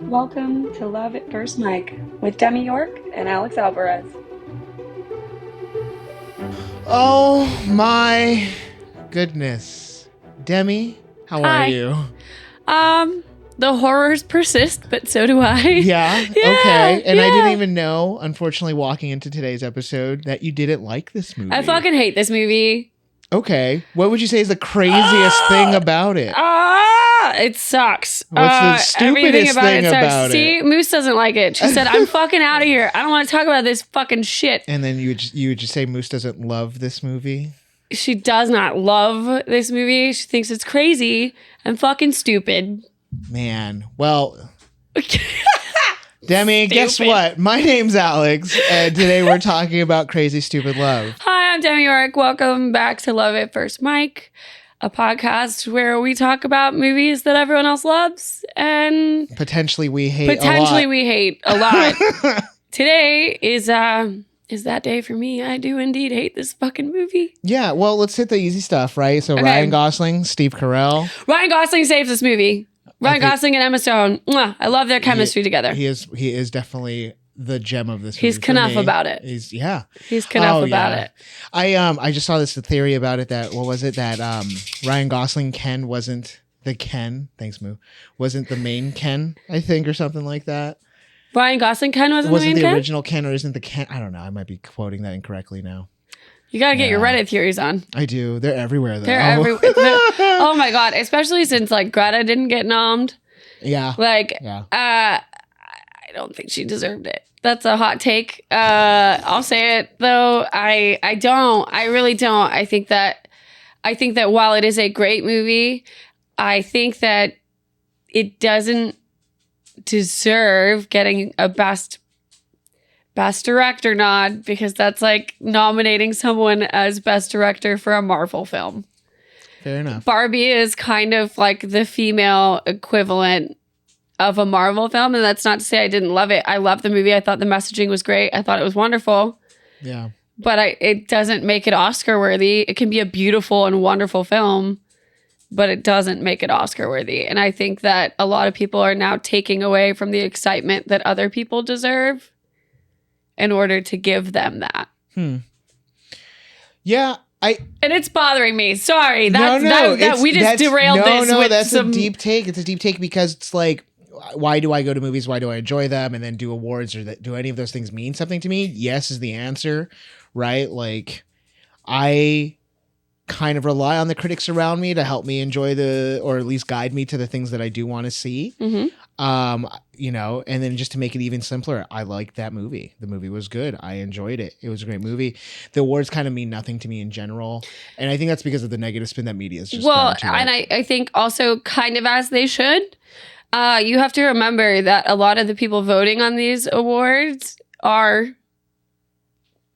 Welcome to Love at First Mic with Demi York and Alex Alvarez. Oh my goodness. Demi, how are Hi. you? The horrors persist, but so do I. Yeah, okay. And I didn't even know, unfortunately, walking into today's episode, that you didn't like this movie. I fucking hate this movie. Okay. What would you say is the craziest thing about it? It sucks. What's the stupidest thing about it? See, Moose doesn't like it. She said, I'm fucking out of here. I don't want to talk about this fucking shit. And then you would just say Moose doesn't love this movie? She does not love this movie. She thinks it's crazy and fucking stupid. Man. Well, Demi, guess what? My name's Alex, and today we're talking about Crazy Stupid Love. Hi, I'm Demi York. Welcome back to Love at First Mic, a podcast where we talk about movies that everyone else loves and Potentially we hate a lot. Today is that day for me. I do indeed hate this fucking movie. Yeah, well, let's hit the easy stuff, right? So Okay. Ryan Gosling, Steve Carell. Ryan Gosling saves this movie. Ryan Gosling and Emma Stone. Mwah, I love their chemistry together. He is definitely the gem of this movie. He's for Knuff me. about it. He's Knuff about it. I just saw this theory about it that Ryan Gosling Ken wasn't the Ken. Thanks, Moo. Wasn't the main Ken, I think, or something like that. Ryan Gosling Ken wasn't the main the Ken? original Ken, or isn't the Ken? I don't know. I might be quoting that incorrectly now. You gotta get your Reddit theories on. I do. They're everywhere though. They're everywhere. Oh my god! Especially since like Greta didn't get nommed. Yeah. I don't think she deserved it. That's a hot take. I'll say it though. I don't. I really don't. I think that while it is a great movie, I think that it doesn't deserve getting a best director nod, because that's like nominating someone as best director for a Marvel film. Fair enough. Barbie is kind of like the female equivalent of a Marvel film, and that's not to say I didn't love it. I loved the movie. I thought the messaging was great. I thought it was wonderful. Yeah. But it doesn't make it Oscar worthy. It can be a beautiful and wonderful film, but it doesn't make it Oscar worthy. And I think that a lot of people are now taking away from the excitement that other people deserve in order to give them that. Yeah. And it's bothering me. Sorry. We just No, derailed this. No, that's a deep take. It's a deep take because it's like, why do I go to movies? Why do I enjoy them? And then do awards, or do any of those things mean something to me? Yes is the answer, right? Like, I kind of rely on the critics around me to help me enjoy or at least guide me to the things that I do want to see. Mm-hmm. And then just to make it even simpler, I liked that movie. The movie was good. I enjoyed it. It was a great movie. The awards kind of mean nothing to me in general. And I think that's because of the negative spin that media is just I think also kind of as they should. You have to remember that a lot of the people voting on these awards are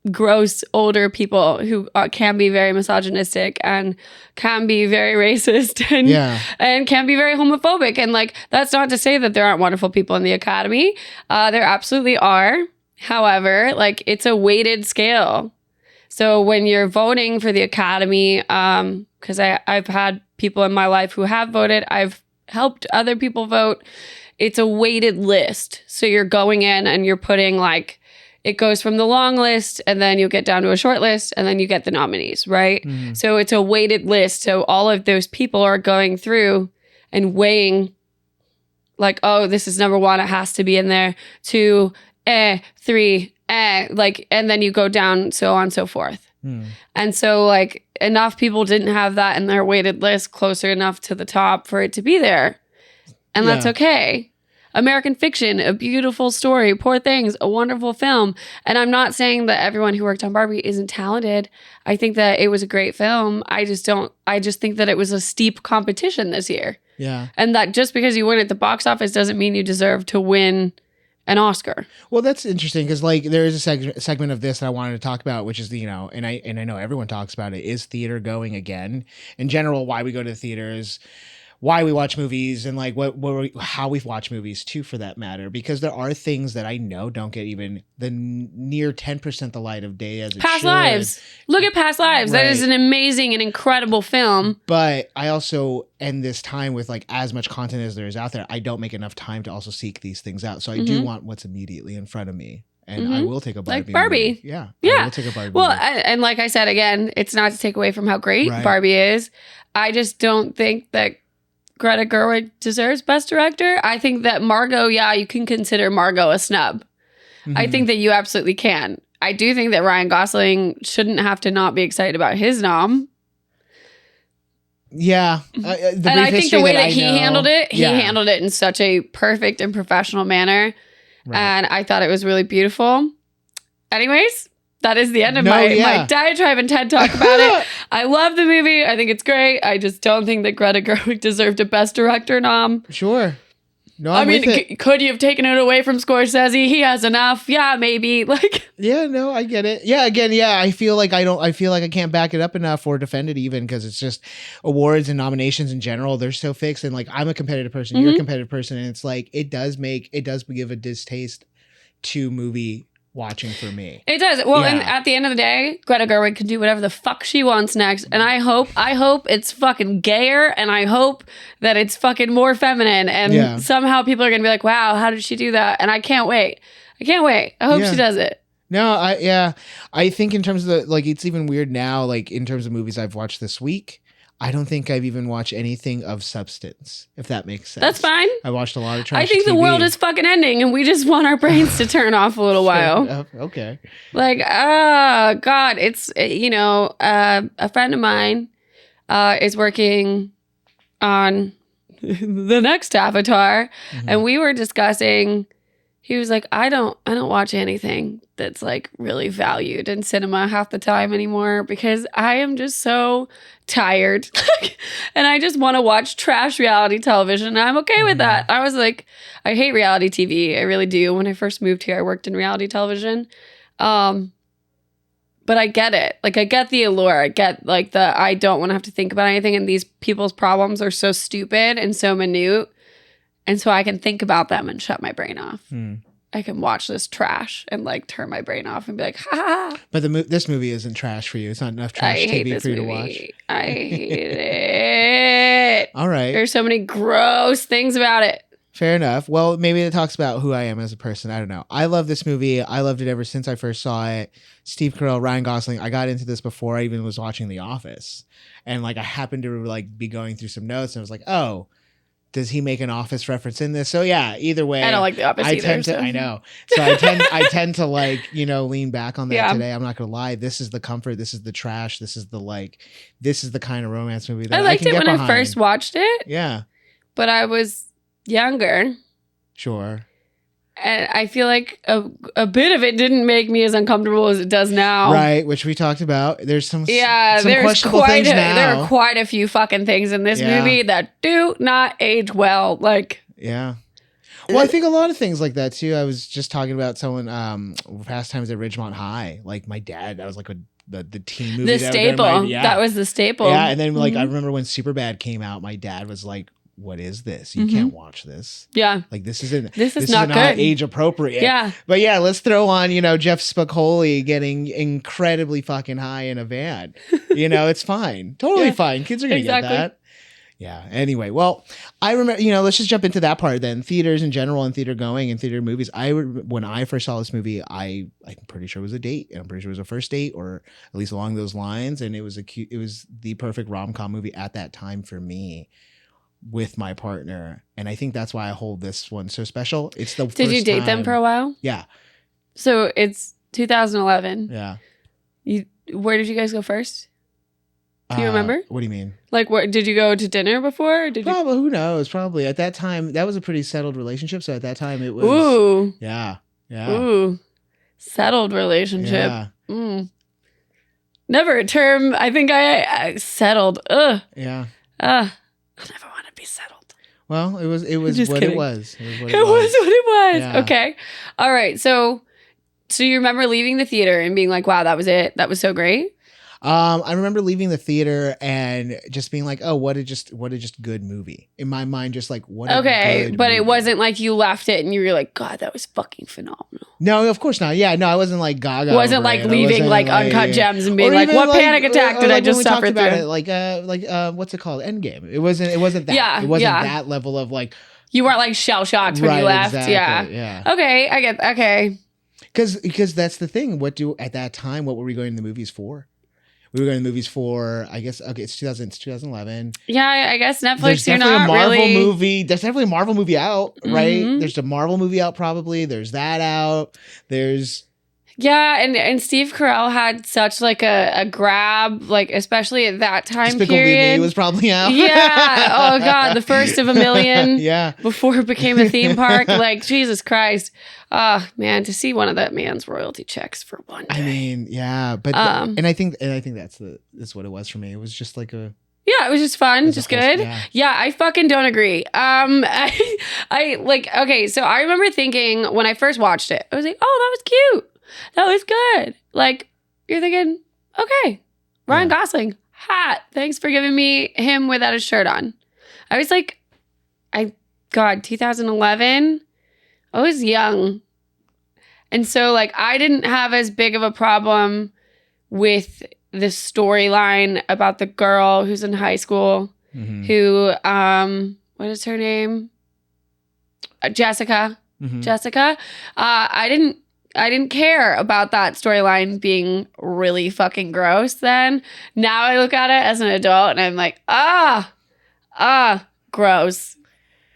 gross older people who can be very misogynistic and can be very racist and can be very homophobic. And like, that's not to say that there aren't wonderful people in the Academy. There absolutely are. However, like, it's a weighted scale. So when you're voting for the Academy, because I've had people in my life who have voted, I've helped other people vote. It's a weighted list. So you're going in and you're putting like, it goes from the long list, and then you get down to a short list, and then you get the nominees, right? Mm. So it's a weighted list. So all of those people are going through and weighing like, oh, this is number 1. It has to be in there. 2, 3, like, and then you go down, so on and so forth. Mm. And so like enough people didn't have that in their weighted list closer enough to the top for it to be there. And that's okay. American Fiction, a beautiful story. Poor Things, a wonderful film. And I'm not saying that everyone who worked on Barbie isn't talented. I think that it was a great film. I just think that it was a steep competition this year. Yeah. And that just because you win at the box office doesn't mean you deserve to win an Oscar. Well, that's interesting because like there is a segment of this that I wanted to talk about, which is and I know everyone talks about it, is theater going again. In general, why we go to the theaters, why we watch movies and like how we watch movies too, for that matter, because there are things that I know don't get even the near 10% the light of day as it Past should. Lives. Look at Past Lives. Right. That is an amazing and incredible film. But I also end this time with like as much content as there is out there. I don't make enough time to also seek these things out. So I do want what's immediately in front of me. And I will take a Barbie. Like Barbie. Movie. Yeah. Yeah. I will take a Barbie. Well, movie. and like I said, again, it's not to take away from how great Right. Barbie is. I just don't think that Greta Gerwig deserves Best Director. I think that Margot, you can consider Margot a snub. I think that you absolutely can. I do think that Ryan Gosling shouldn't have to not be excited about his nom. Yeah. And I think the way that he handled it, he handled it in such a perfect and professional manner. Right. And I thought it was really beautiful. Anyways, that is the end of my diatribe and TED Talk about it. I love the movie. I think it's great. I just don't think that Greta Gerwig deserved a Best Director nom. Sure. No, I mean, could you have taken it away from Scorsese? He has enough. Yeah, maybe. Like. Yeah, no, I get it. Yeah, again, I feel like I can't back it up enough or defend it even, because it's just awards and nominations in general. They're so fixed, and like I'm a competitive person, you're a competitive person, and it's like it does give a distaste to movie watching for me. It does. Well, and at the end of the day, Greta Gerwig can do whatever the fuck she wants next. And I hope it's fucking gayer, and I hope that it's fucking more feminine. And somehow people are going to be like, wow, how did she do that? And I can't wait. I hope she does it. No, I think in terms of the, like, it's even weird now, like in terms of movies I've watched this week, I don't think I've even watched anything of substance, if that makes sense. That's fine. I watched a lot of trash I think TV. the world is fucking ending, and we just want our brains to turn off a little while. Okay. Like, God, it's, a friend of mine is working on the next Avatar, and we were discussing, he was like, I don't watch anything that's like really valued in cinema half the time anymore, because I am just so tired and I just want to watch trash reality television, and I'm okay with that. I was like, I hate reality TV. I really do. When I first moved here, I worked in reality television. But I get it. Like, I get the allure. I get like I don't want to have to think about anything, and these people's problems are so stupid and so minute. And so I can think about them and shut my brain off. I can watch this trash and like turn my brain off and be like, ha. But this movie isn't trash for you. It's not enough trash TV for you to watch. I hate it. All right. There's so many gross things about it. Fair enough. Well, maybe it talks about who I am as a person. I don't know. I love this movie. I loved it ever since I first saw it. Steve Carell, Ryan Gosling. I got into this before I even was watching The Office. And like I happened to like be going through some notes, and I was like, oh, does he make an Office reference in this? So yeah, either way, I don't like The Office either. I know. So I tend to like, lean back on that today. I'm not gonna lie. This is the comfort. This is the trash. This is the kind of romance movie that I liked it when behind. I first watched it. Yeah. But I was younger. Sure. And I feel like a bit of it didn't make me as uncomfortable as it does now. Right, which we talked about. There's some there's questionable things now. There are quite a few fucking things in this movie that do not age well. Like, yeah. Well, I think a lot of things like that too. I was just talking about someone Fast Times at Ridgemont High. Like my dad, that was like the teen movie. The staple. That was the staple. Yeah, and then like I remember when Superbad came out, my dad was like, what is this? You can't watch this. Yeah. Like this is not good. Age appropriate. Yeah. But yeah, let's throw on, Jeff Spicoli getting incredibly fucking high in a van. It's fine. Totally fine. Kids are going to get that. Yeah. Anyway, well, I remember, let's just jump into that part then. Theaters in general and theater going and theater movies. When I first saw this movie, I'm pretty sure it was a date. And I'm pretty sure it was a first date, or at least along those lines. And it was the perfect rom-com movie at that time for me, with my partner, and I think that's why I hold this one so special. It's the Did you date them for a while? Yeah. So it's 2011. Yeah. Where did you guys go first? Do you remember? What do you mean? Like, where did you go to dinner before? Or Probably. Who knows? Probably at that time that was a pretty settled relationship. So at that time it was. Ooh. Yeah. Yeah. Ooh. Settled relationship. Yeah. Never a term. I think I settled. Ugh. Yeah. I never want to be settled. Well, it was Just what kidding. it was. It was what it was. Yeah. Okay. All right. So you remember leaving the theater and being like, wow, that was it. That was so great. I remember leaving the theater and just being like, "Oh, what a just good movie." In my mind, just like what. Okay, a good but movie. it wasn't like you left it and you were like, "God, that was fucking phenomenal." No, of course not. Yeah, no, I wasn't like gaga. Wasn't like leaving like uncut gems and being or like, even, "What panic attack did I when just we suffer talked about through?" it, like what's it called? Endgame. It wasn't that. Yeah, it wasn't yeah. that level of like. You weren't like shell shocked when you left. Exactly, Yeah. yeah. Okay, I get. Okay. Because that's the thing. At that time? What were we going to the movies for? We were going to the movies for. I guess okay. It's 2011. Yeah, I guess Netflix. There's You're definitely not a Marvel really... movie. There's definitely a Marvel movie out, right? Mhm. There's a Marvel movie out probably. There's that out. There's. Yeah, and Steve Carell had such like a grab, like especially at that time Despicable period. Me was probably out. Yeah. Oh God, the first of a million. Yeah. Before it became a theme park. Like Jesus Christ. Man, to see one of that man's royalty checks for one day. I mean, yeah, but and I think that's what it was for me. It was just like a. Yeah, it was just fun, just good. Yeah, I fucking don't agree. I like okay, so I remember thinking when I first watched it, I was like, oh, that was cute. That was good. Like, you're thinking, okay, Ryan Gosling, hot. Thanks for giving me him without a shirt on. I was like, 2011, I was young. And so, like, I didn't have as big of a problem with the storyline about the girl who's in high school who, what is her name? Jessica. Mm-hmm. Jessica. I didn't care about that storyline being really fucking gross then. Now I look at it as an adult and I'm like, gross.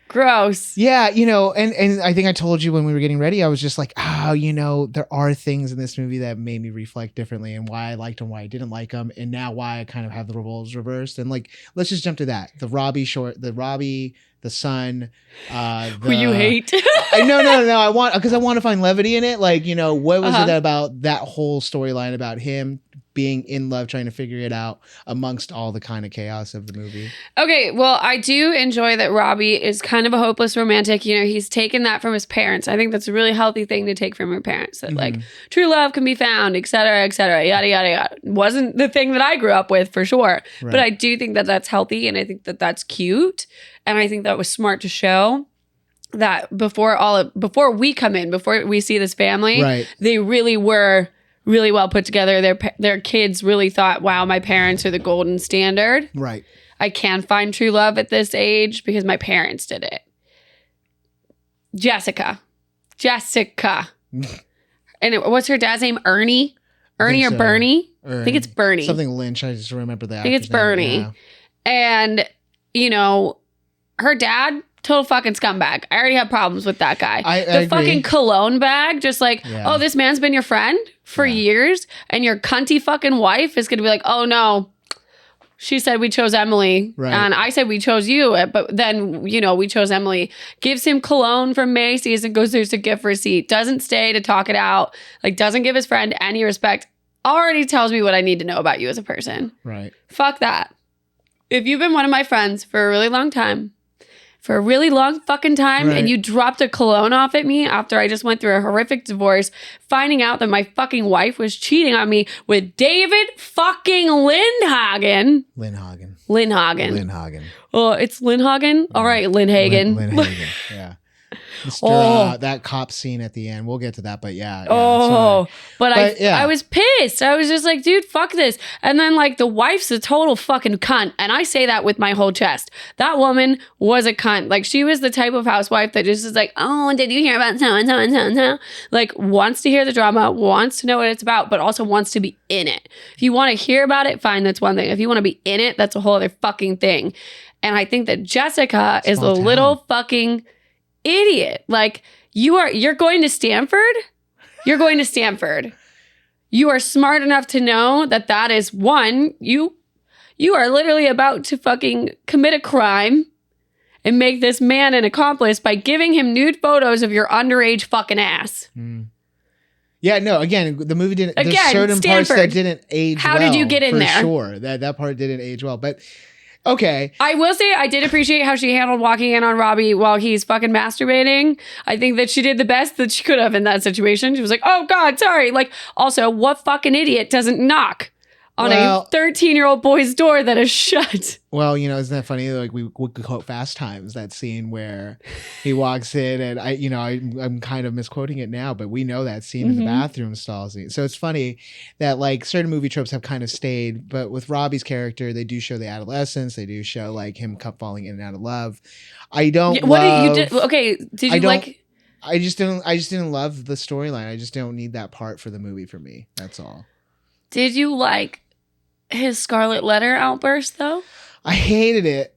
Gross. Yeah, and I think I told you when we were getting ready, I was just like, there are things in this movie that made me reflect differently and why I liked them, why I didn't like them, and now why I kind of have the roles reversed. And like, let's just jump to that. The Robbie, the son, who you hate. No. I want to find levity in it. Like, what was it about that whole storyline about him being in love, trying to figure it out amongst all the kind of chaos of the movie? Okay, well, I do enjoy that Robbie is kind of a hopeless romantic. He's taken that from his parents. I think that's a really healthy thing to take from your parents. That like true love can be found, et cetera, yada, yada, yada. Wasn't the thing that I grew up with for sure. Right. But I do think that that's healthy and I think that that's cute. And I think that was smart to show that before we come in, before we see this family, right, they really were really well put together. Their kids really thought, wow, my parents are the golden standard. Right. I can find true love at this age because my parents did it. Jessica. And what's her dad's name? Ernie or so. Bernie? I think it's Bernie. Something Lynch. I just remember that. I think it's Bernie. Yeah. And, her dad, total fucking scumbag. I already have problems with that guy. The fucking cologne bag, just like, oh, this man's been your friend for years, and your cunty fucking wife is going to be like, oh no, she said we chose Emily, and I said we chose you, but then, we chose Emily. Gives him cologne from Macy's and goes, there's a gift receipt. Doesn't stay to talk it out. Like, doesn't give his friend any respect. Already tells me what I need to know about you as a person. Right. Fuck that. If you've been one of my friends for a really long time, and you dropped a cologne off at me after I just went through a horrific divorce, finding out that my fucking wife was cheating on me with David fucking Lindhagen. Lindhagen. Oh, it's Lindhagen? All right, Lindhagen. Lindhagen, yeah. That cop scene at the end. We'll get to that, but yeah. But I was pissed. I was just like, dude, fuck this. And then like the wife's a total fucking cunt. And I say that with my whole chest. That woman was a cunt. Like she was the type of housewife that just is like, oh, did you hear about so and so and so and so? Like wants to hear the drama, wants to know what it's about, but also wants to be in it. If you want to hear about it, fine, that's one thing. If you want to be in it, that's a whole other fucking thing. And I think that Jessica is a little fucking idiot. Like you're going to Stanford. You are smart enough to know that is one, you are literally about to fucking commit a crime and make this man an accomplice by giving him nude photos of your underage fucking ass. Yeah, no, again, the movie didn't, there's certain Stanford, parts that didn't age well. How did you get in there? Sure, that part didn't age well, but okay. I will say I did appreciate how she handled walking in on Robbie while he's fucking masturbating. I think that she did the best that she could have in that situation. She was like, oh God, sorry. Like, also, what fucking idiot doesn't knock on a 13-year-old boy's door that is shut. Well, isn't that funny? Like we quote Fast Times, that scene where he walks in, and I'm kind of misquoting it now, but we know that scene in the bathroom stall scene. So it's funny that like certain movie tropes have kind of stayed, but with Robbie's character, they do show the adolescence. They do show like him falling in and out of love. I don't. What did you do? Okay, did you like? I just didn't love the storyline. I just don't need that part for the movie for me. That's all. Did you like his Scarlet Letter outburst though? I hated it.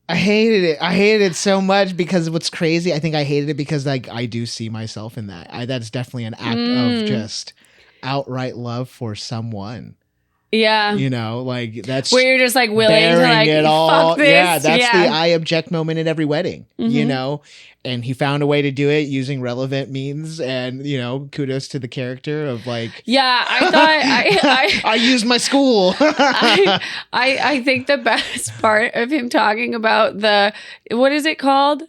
I hated it so much because what's crazy, I think I hated it because like I do see myself in that. That's definitely an act of just outright love for someone. Yeah. Like that's where you're just like willing to like it all. Fuck this. Yeah, that's the I object moment at every wedding, and he found a way to do it using relevant means, and kudos to the character of like, yeah, I thought I used my school. I think the best part of him talking about what is it called?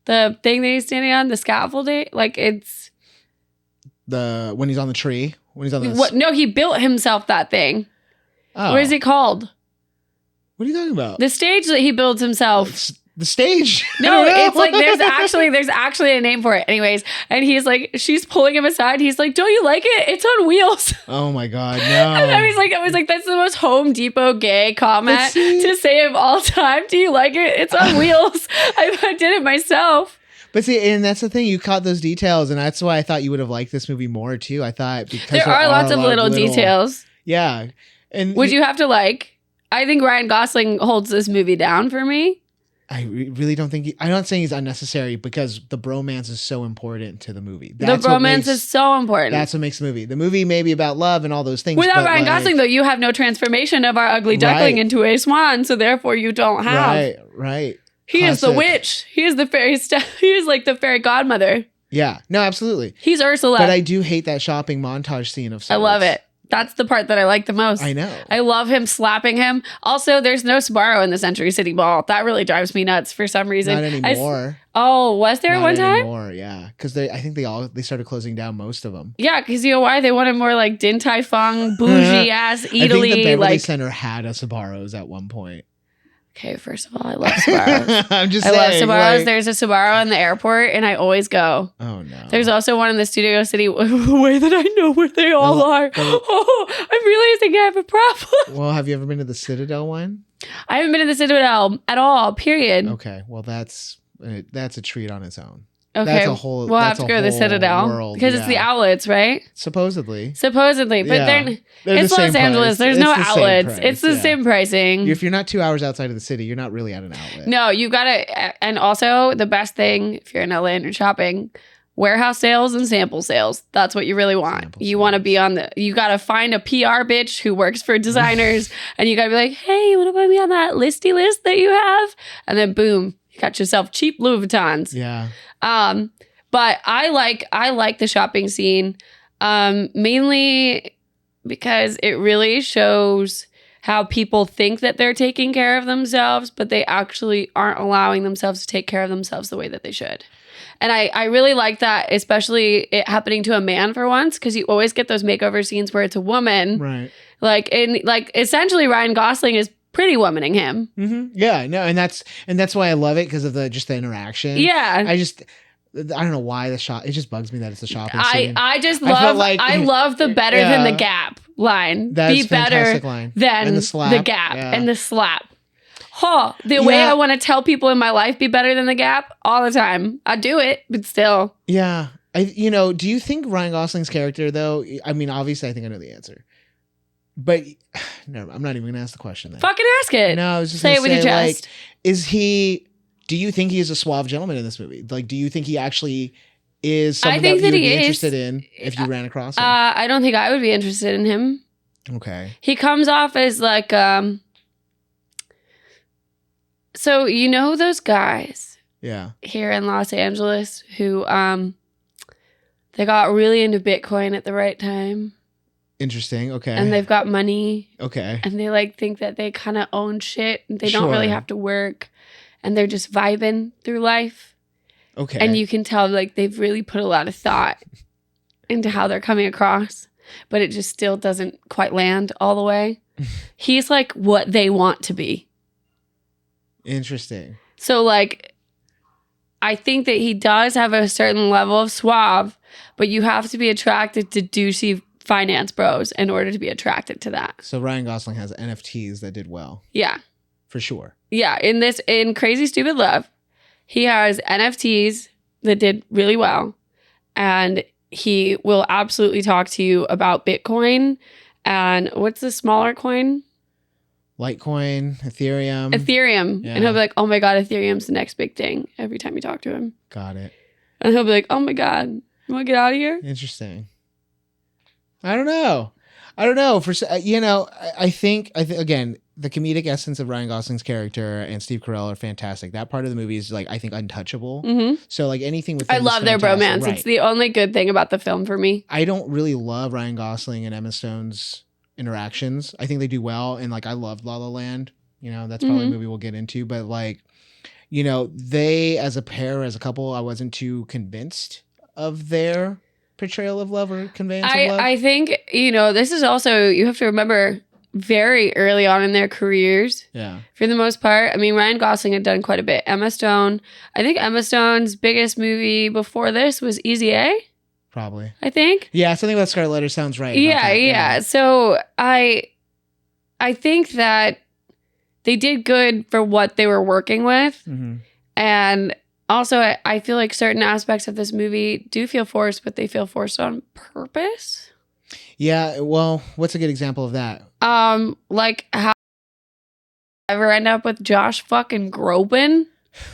The thing that he's standing on, the scaffolding, like it's when he's on the tree, when he's on the no, he built himself that thing. Oh. What is it called? What are you talking about? The stage that he builds himself. The stage. No, it's like there's actually a name for it. Anyways, and he's like, she's pulling him aside. He's like, "Don't you like it? It's on wheels." Oh my god, no! And I was like, that's the most Home Depot gay comment to say of all time. Do you like it? It's on wheels. I did it myself. But see, and that's the thing, you caught those details, and that's why I thought you would have liked this movie more too. I thought because there are lots of little details. Yeah. And would you have to like? I think Ryan Gosling holds this movie down for me. I really don't think I'm not saying he's unnecessary because the bromance is so important to the movie. The bromance is so important. That's what makes the movie. The movie may be about love and all those things. Without Ryan Gosling, though, you have no transformation of our ugly duckling into a swan, so therefore you don't have. Right. He is the witch. He is the fairy. He is like the fairy godmother. Yeah. No, absolutely. He's Ursula. But I do hate that shopping montage scene of sorts. I love it. That's the part that I like the most. I know. I love him slapping him. Also, there's no Sbarro in the Century City Ball. That really drives me nuts for some reason. Not anymore. Was there one time? Not anymore, yeah. Because I think they started closing down most of them. Yeah, because you know why? They wanted more like Din Tai Fung, bougie ass Italy. I think the Beverly Center had a Sbarro's at one point. Okay, first of all, I love Sbarro's. I'm just saying. I love Sbarro's. There's a Sbarro in the airport, and I always go. Oh, no. There's also one in the Studio City way that I know where they all are. I'm realizing I have a problem. Well, have you ever been to the Citadel one? I haven't been to the Citadel at all, period. Okay, well, that's a treat on its own. Okay, that's a whole. We'll have to go to the Citadel because it's the outlets, right? Supposedly, but then it's Los Angeles. There's no outlets. It's the same pricing. If you're not 2 hours outside of the city, you're not really at an outlet. No, you gotta. And also, the best thing if you're in LA and you're shopping, warehouse sales and sample sales. That's what you really want. You want to be on you gotta find a PR bitch who works for designers, and you gotta be like, hey, you want to be on that listy list that you have? And then boom. Got yourself cheap Louis Vuittons. Yeah. But I like the shopping scene, mainly because it really shows how people think that they're taking care of themselves, but they actually aren't allowing themselves to take care of themselves the way that they should. And I really like that, especially it happening to a man for once, because you always get those makeover scenes where it's a woman. Right. Essentially Ryan Gosling is Pretty Womaning him. Mm-hmm. Yeah, no, and that's why I love it because of the interaction. Yeah, I don't know why the shop. It just bugs me that it's a shopping scene. I love the better than the Gap line. That's be better line. than the Gap and the slap. The way I want to tell people in my life be better than the Gap all the time. I do it, but still. Yeah, do you think Ryan Gosling's character though? I mean, obviously, I think I know the answer. But no, I'm not even gonna ask the question then. Fucking ask it. No, I was just say it with your chest. Do you think he is a suave gentleman in this movie? Like, do you think he actually is someone that you would be interested in if you ran across him? I don't think I would be interested in him. Okay. He comes off as like, so you know those guys here in Los Angeles who they got really into Bitcoin at the right time. Interesting. Okay. And they've got money. Okay. And they think that they kind of own shit. And they don't really have to work. And they're just vibing through life. Okay. And you can tell they've really put a lot of thought into how they're coming across. but it just still doesn't quite land all the way. He's like what they want to be. Interesting. So like, I think that he does have a certain level of suave, but you have to be attracted to douchey finance bros in order to be attracted to that. So Ryan Gosling has NFTs that did well. Yeah. For sure. Yeah. In Crazy Stupid Love, he has NFTs that did really well. And he will absolutely talk to you about Bitcoin and what's the smaller coin? Litecoin, Ethereum. Yeah. And he'll be like, oh my God, Ethereum's the next big thing every time you talk to him. Got it. And he'll be like, oh my God, you want to get out of here? Interesting. I don't know. For I think again, the comedic essence of Ryan Gosling's character and Steve Carell are fantastic. That part of the movie is like, I think, untouchable. Mm-hmm. So like anything with them I love their bromance. Right. It's the only good thing about the film for me. I don't really love Ryan Gosling and Emma Stone's interactions. I think they do well, and like I love La La Land. That's probably a movie we'll get into, but like, they as a pair, as a couple, I wasn't too convinced of their portrayal of love or conveyance of love. I think, this is also, you have to remember, very early on in their careers. Yeah. For the most part. I mean, Ryan Gosling had done quite a bit. Emma Stone, I think Emma Stone's biggest movie before this was Easy A. Probably. I think. Yeah, something about Scarlet Letter sounds right. Yeah. So I think that they did good for what they were working with. Mm-hmm. And also, I feel like certain aspects of this movie do feel forced, but they feel forced on purpose. Yeah, well, what's a good example of that? Like how ever end up with Josh fucking Groban?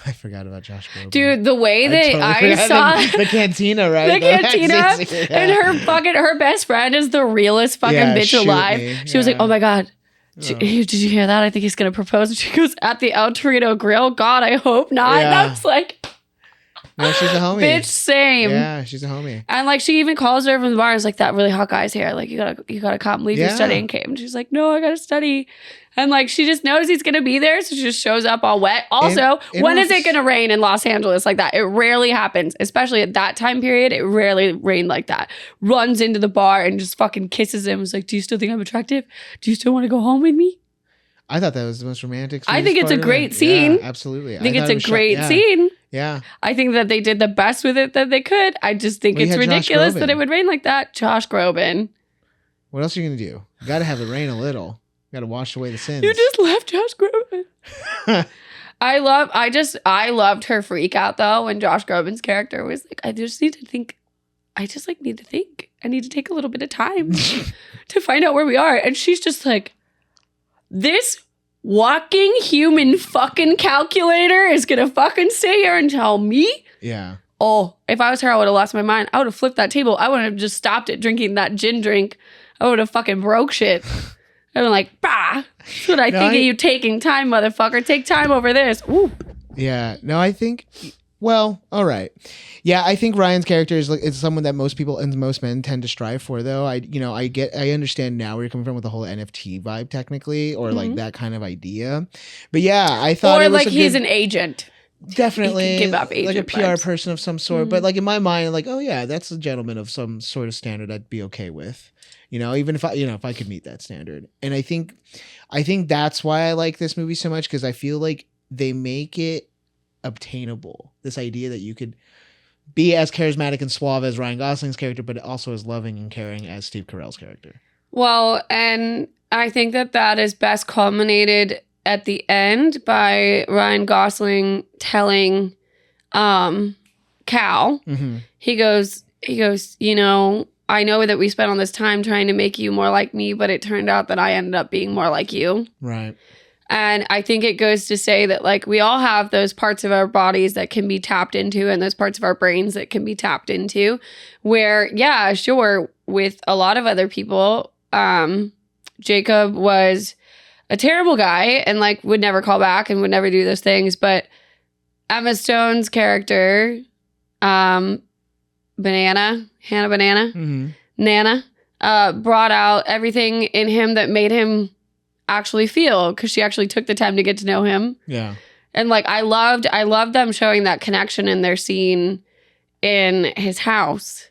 I forgot about Josh Groban. Dude, the way that I saw the cantina, right? The cantina, and her best friend is the realest fucking bitch alive. She was like, "Oh my God. Did you hear that? I think he's gonna propose." And she goes, "At the El Torito Grill? God, I hope not." Yeah. And I was like, no, she's a homie. Bitch, same. Yeah, she's a homie. And like she even calls her from the bar and is like, "That really hot guy's here. Like you gotta come, leave your studying cape." And she's like, "No, I gotta study." And like she just knows he's gonna be there, so she just shows up all wet. Also, when is it gonna rain in Los Angeles like that? It rarely happens, especially at that time period. It rarely rained like that. Runs into the bar and just fucking kisses him. Was like, "Do you still think I'm attractive? Do you still want to go home with me?" I thought that was the most romantic. I think it's a great scene. Yeah, absolutely. I think it's a great scene. Yeah. I think that they did the best with it that they could. I just think it's ridiculous that it would rain like that. Josh Groban. What else are you going to do? You got to have it rain a little. You got to wash away the sins. You just left Josh Groban. I loved her freak out though when Josh Groban's character was like, I just need to think. I need to take a little bit of time to find out where we are. And she's just like, this walking human fucking calculator is gonna fucking stay here and tell me? Yeah. Oh, if I was her, I would have lost my mind. I would have flipped that table. I wouldn't have just stopped at drinking that gin drink. I would have fucking broke shit. I'd been like, bah. That's what I think of you taking time, motherfucker. Take time over this. Ooh. Yeah. No, I think... Well, all right. Yeah, I think Ryan's character is someone that most people and most men tend to strive for, though. I understand now where you're coming from with the whole NFT vibe, technically, or like that kind of idea. But yeah, I thought, or like he's an agent. Definitely, he can give up agent like a PR vibes. person of some sort. But like in my mind, like, oh yeah, that's a gentleman of some sort of standard I'd be okay with. Even if I could meet that standard. And I think that's why I like this movie so much, because I feel like they make it obtainable. This idea that you could be as charismatic and suave as Ryan Gosling's character, but also as loving and caring as Steve Carell's character. Well, and I think that is best culminated at the end by Ryan Gosling telling Cal, he goes, I know that we spent all this time trying to make you more like me, but it turned out that I ended up being more like you. Right. And I think it goes to say that like we all have those parts of our bodies that can be tapped into and those parts of our brains that can be tapped into where, yeah, sure, with a lot of other people, Jacob was a terrible guy and like would never call back and would never do those things. But Emma Stone's character, Hannah Banana, Nana, brought out everything in him that made him actually feel, because she actually took the time to get to know him. Yeah. And like I loved them showing that connection in their scene in his house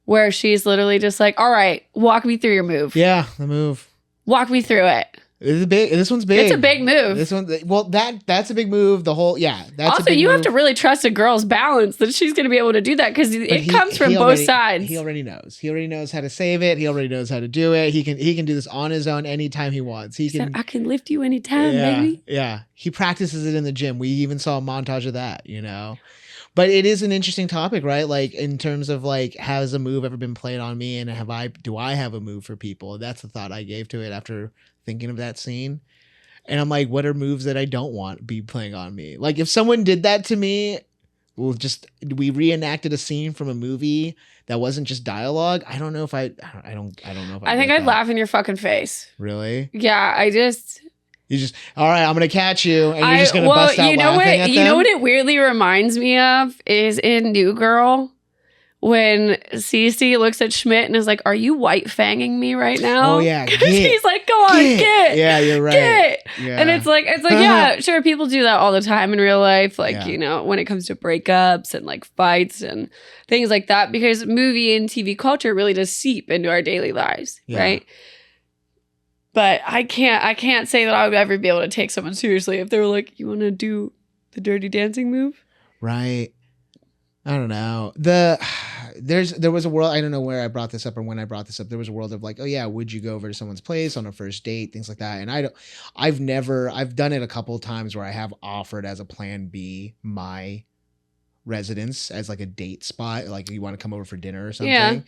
where she's literally just like, all right, walk me through your move. Yeah, the move. Walk me through it. This one's big. It's a big move. This one, well, that's a big move. The whole, that's also, a big you move. have to really trust a girl's balance that she's going to be able to do that because it comes from both sides. He already knows. He already knows how to save it. He already knows how to do it. He can do this on his own anytime he wants. I can lift you anytime, baby. Yeah. He practices it in the gym. We even saw a montage of that, But it is an interesting topic, right? Like in terms of like, has a move ever been played on me, and do I have a move for people? That's the thought I gave to it after thinking of that scene. And I'm like, what are moves that I don't want be playing on me? Like if someone did that to me, we reenacted a scene from a movie that wasn't just dialogue. I don't know if I don't know if I think I'd laugh in your fucking face. Really? Yeah, You just, all right, I'm going to catch you. And you're just going to bust out laughing at them? You know what it weirdly reminds me of is in New Girl when Cece looks at Schmidt and is like, are you white fanging me right now? Oh, yeah. Because he's like, go on, get. Yeah, you're right. Get. Yeah. And it's like, yeah, sure, people do that all the time in real life. Like, when it comes to breakups and like fights and things like that, because movie and TV culture really does seep into our daily lives, right? But I can't say that I would ever be able to take someone seriously if they were like, you want to do the dirty dancing move? Right. I don't know. There was a world, I don't know where I brought this up or when I brought this up. There was a world of like, oh yeah, would you go over to someone's place on a first date, things like that. And I've done it a couple of times where I have offered as a plan B my residence as like a date spot. Like you want to come over for dinner or something.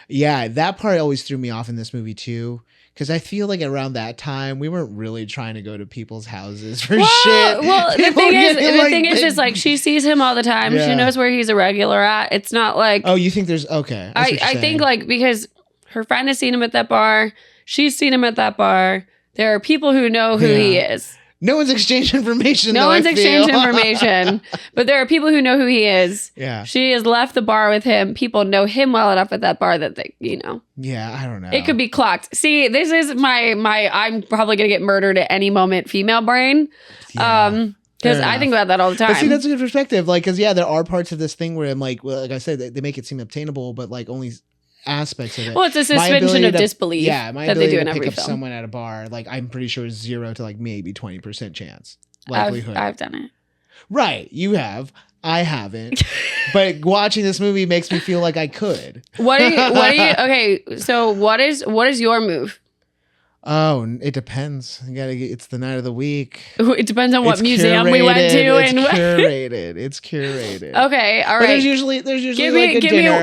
Yeah. That part always threw me off in this movie too. Because I feel like around that time, we weren't really trying to go to people's houses for shit. Well, the thing is just like she sees him all the time. Yeah. She knows where he's a regular at. It's not like... Oh, you think there's... Okay. I think like because her friend has seen him at that bar. She's seen him at that bar. There are people who know who he is. No one's exchanged information. No one's exchanged information. But there are people who know who he is. Yeah. She has left the bar with him. People know him well enough at that bar that they, Yeah, I don't know. It could be clocked. See, this is my I'm probably going to get murdered at any moment female brain. Yeah. Because I think about that all the time. But see, that's a good perspective. Like, because there are parts of this thing where I'm like, well, like I said, they make it seem obtainable, but like only aspects of it. Well, it's a suspension of disbelief. Yeah, my that ability they do in to every pick up film. someone at a bar, like I'm pretty sure is 0 to like maybe 20% chance likelihood. I've done it. Right, you have. I haven't. But watching this movie makes me feel like I could. What are you? Okay, so what is your move? Oh, it depends. It's the night of the week. It depends on what museum we went to. It's curated. Okay, all right. But there's usually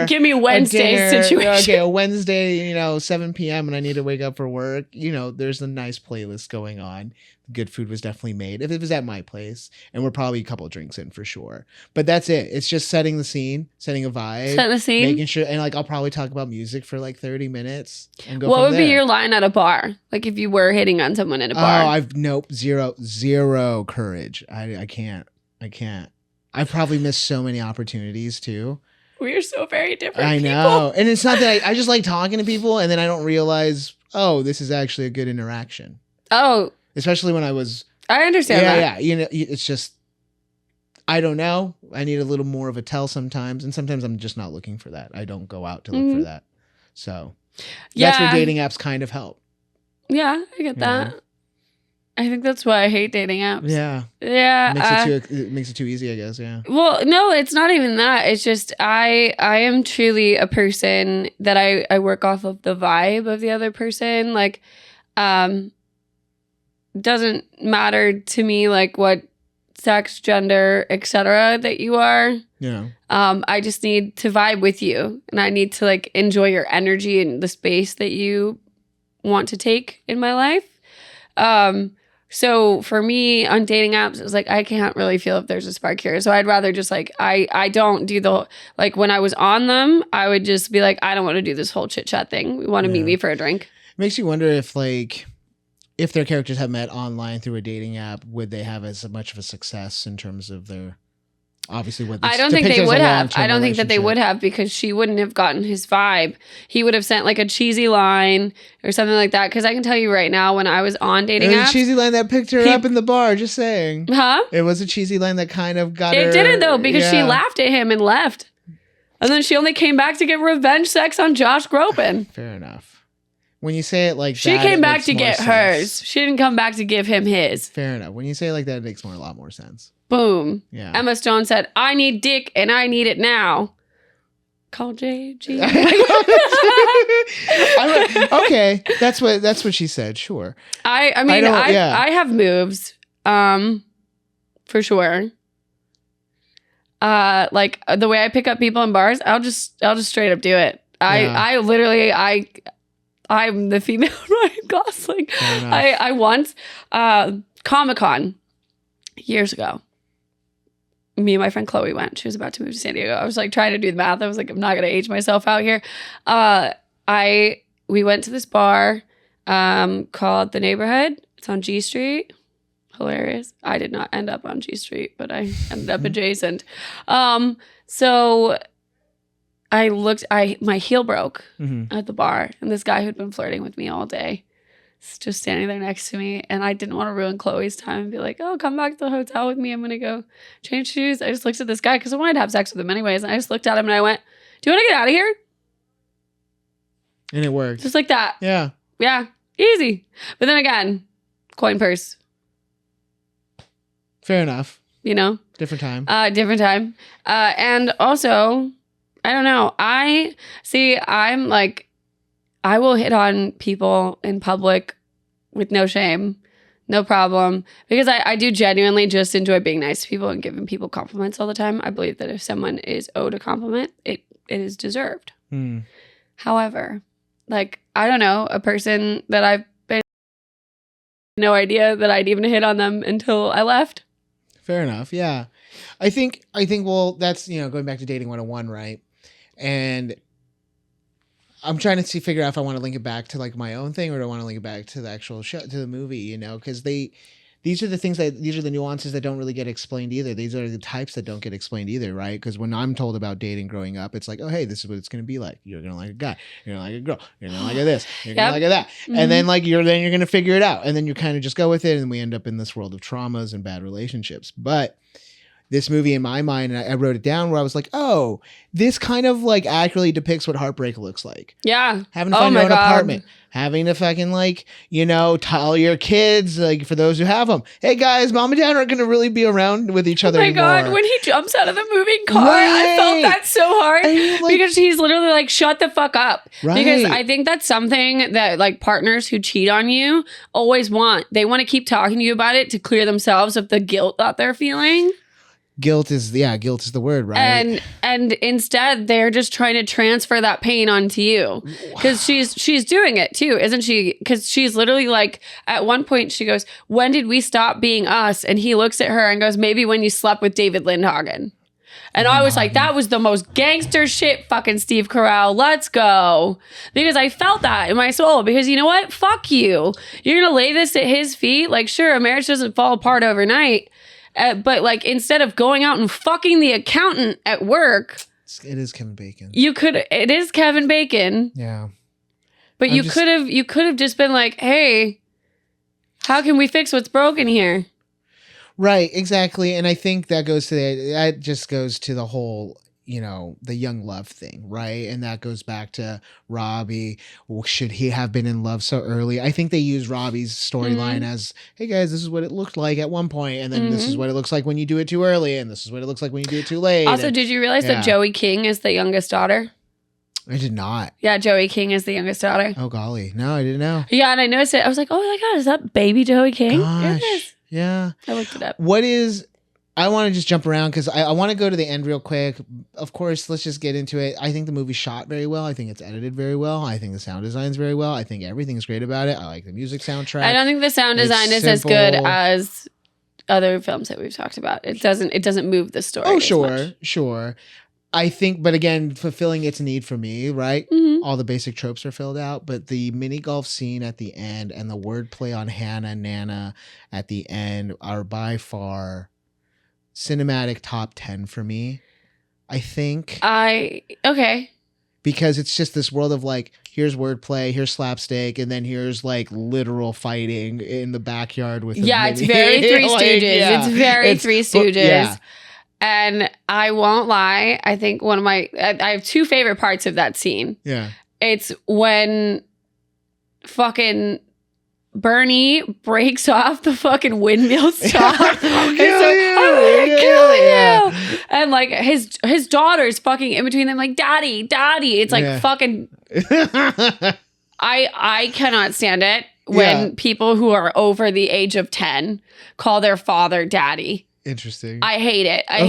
give me Wednesday situation. Okay, a Wednesday, 7 p.m. and I need to wake up for work. There's a nice playlist going on. Good food was definitely made. If it was at my place, and we're probably a couple of drinks in for sure. But that's it. It's just setting the scene, setting a vibe, setting the scene, making sure. And like I'll probably talk about music for like 30 minutes and go. What would be your line at a bar? Like if you were hitting on someone at a bar? Oh, zero courage. I can't. I've probably missed so many opportunities too. We are so very different. I know, and it's not that I just like talking to people, and then I don't realize, oh, this is actually a good interaction. Oh. Especially when I was... I understand that. Yeah, it's just... I don't know. I need a little more of a tell sometimes. And sometimes I'm just not looking for that. I don't go out to look for that. So that's where dating apps kind of help. Yeah, I get that. I think that's why I hate dating apps. Yeah. Yeah. It makes it too easy, I guess. Yeah. Well, no, it's not even that. It's just I am truly a person that I work off of the vibe of the other person. Like, doesn't matter to me like what sex, gender, etc. that you are. Yeah. I just need to vibe with you, and I need to like enjoy your energy and the space that you want to take in my life. So for me on dating apps, it's like I can't really feel if there's a spark here. So I'd rather just like I don't do the like when I was on them, I would just be like, I don't want to do this whole chit chat thing. We want to meet me for a drink. It makes you wonder if like if their characters have met online through a dating app, would they have as much of a success in terms of their obviously what I don't think they would have. I don't think that they would have because she wouldn't have gotten his vibe. He would have sent like a cheesy line or something like that. Because I can tell you right now, when I was on dating apps, it was a cheesy line that picked her up in the bar. Just saying, huh? It was a cheesy line that kind of got her. It didn't though because she laughed at him and left. And then she only came back to get revenge sex on Josh Groban. Fair enough. When you say it like she that, came back to get hers. She didn't come back to give him his. Fair enough. When you say it like that, it makes a lot more sense. Boom. Yeah. Emma Stone said, I need dick and I need it now. Call JG. Okay. That's what she said. Sure. I have moves. For sure. Like the way I pick up people in bars, I'll just straight up do it. I'm the female Ryan Gosling. I once Comic-Con years ago. Me and my friend Chloe went. She was about to move to San Diego. I was like trying to do the math. I was like, I'm not gonna age myself out here. We went to this bar called The Neighborhood. It's on G Street. Hilarious. I did not end up on G Street, but I ended up adjacent. So I looked, my heel broke at the bar, and this guy who'd been flirting with me all day is just standing there next to me, and I didn't want to ruin Chloe's time and be like, oh, come back to the hotel with me. I'm going to go change shoes. I just looked at this guy because I wanted to have sex with him anyways, and I just looked at him and I went, do you want to get out of here? And it worked. Just like that. Yeah. Yeah. Easy. But then again, coin purse. Fair enough. You know? Different time. And also, I don't know. I'm like, I will hit on people in public with no shame, no problem. Because I do genuinely just enjoy being nice to people and giving people compliments all the time. I believe that if someone is owed a compliment, it is deserved. However, like, I don't know, a person that I've been no idea that I'd even hit on them until I left. Fair enough. Yeah. I think, well, that's, going back to dating 101, right? And I'm trying to figure out if I want to link it back to like my own thing or do I want to link it back to the actual show, to the movie, because these are the nuances that don't really get explained either. These are the types that don't get explained either, right? Because when I'm told about dating growing up, it's like, oh, hey, this is what it's going to be like. You're going to like a guy. You're going to like a girl. You're going to like a this. You're going to like a that. And then like you're going to figure it out. And then you kind of just go with it. And we end up in this world of traumas and bad relationships. But this movie in my mind, and I wrote it down where I was like, oh, this kind of like accurately depicts what heartbreak looks like. Yeah. Having to find your own apartment. Having to fucking like, tell your kids, like for those who have them, hey guys, mom and dad aren't going to really be around with each other anymore. Oh my God, when he jumps out of the moving car, I felt that so hard because he's literally like, shut the fuck up. Right. Because I think that's something that like partners who cheat on you always want. They want to keep talking to you about it to clear themselves of the guilt that they're feeling. Guilt is the word, right? And instead they're just trying to transfer that pain onto you because she's doing it too, isn't she? Because she's literally like, at one point she goes, when did we stop being us? And he looks at her and goes, maybe when you slept with David Lindhagen. And I was like, that was the most gangster shit, fucking Steve Carell. Let's go. Because I felt that in my soul. Because you know what? Fuck you. You're going to lay this at his feet? Like, sure, a marriage doesn't fall apart overnight. But like, instead of going out and fucking the accountant at work, it is Kevin Bacon. It is Kevin Bacon. Yeah. But you could have just been like, hey, how can we fix what's broken here? Right, exactly. And I think that goes to the whole, the young love thing, right? And that goes back to Robbie. Should he have been in love so early? I think they use Robbie's storyline as, hey guys, this is what it looked like at one point, and then this is what it looks like when you do it too early, and this is what it looks like when you do it too late. Also, did you realize that Joey King is the youngest daughter? I did not. Yeah, Joey King is the youngest daughter. Oh golly, no, I didn't know. Yeah, and I noticed it. I was like, oh my God, is that baby Joey King? Gosh, it is. Yeah. I looked it up. I want to just jump around because I want to go to the end real quick. Of course, let's just get into it. I think the movie shot very well. I think it's edited very well. I think the sound design's very well. I think everything's great about it. I like the music soundtrack. I don't think the sound design is as good as other films that we've talked about. It doesn't move the story. Oh, sure. I think, but again, fulfilling its need for me, right? All the basic tropes are filled out, but the mini golf scene at the end and the wordplay on Hannah and Nana at the end are by far cinematic top 10 for me, I think. Okay. Because it's just this world of like, here's wordplay, here's slapstick, and then here's like literal fighting in the backyard with it's very Three Stooges. It's very Three Stooges. And I won't lie. I think I have two favorite parts of that scene. Yeah. It's when fucking Bernie breaks off the fucking windmill stop. I'm gonna kill you. And like his daughter's fucking in between them, like, daddy. It's like fucking. I cannot stand it when people who are over the age of 10 call their father daddy. Interesting. I hate it. I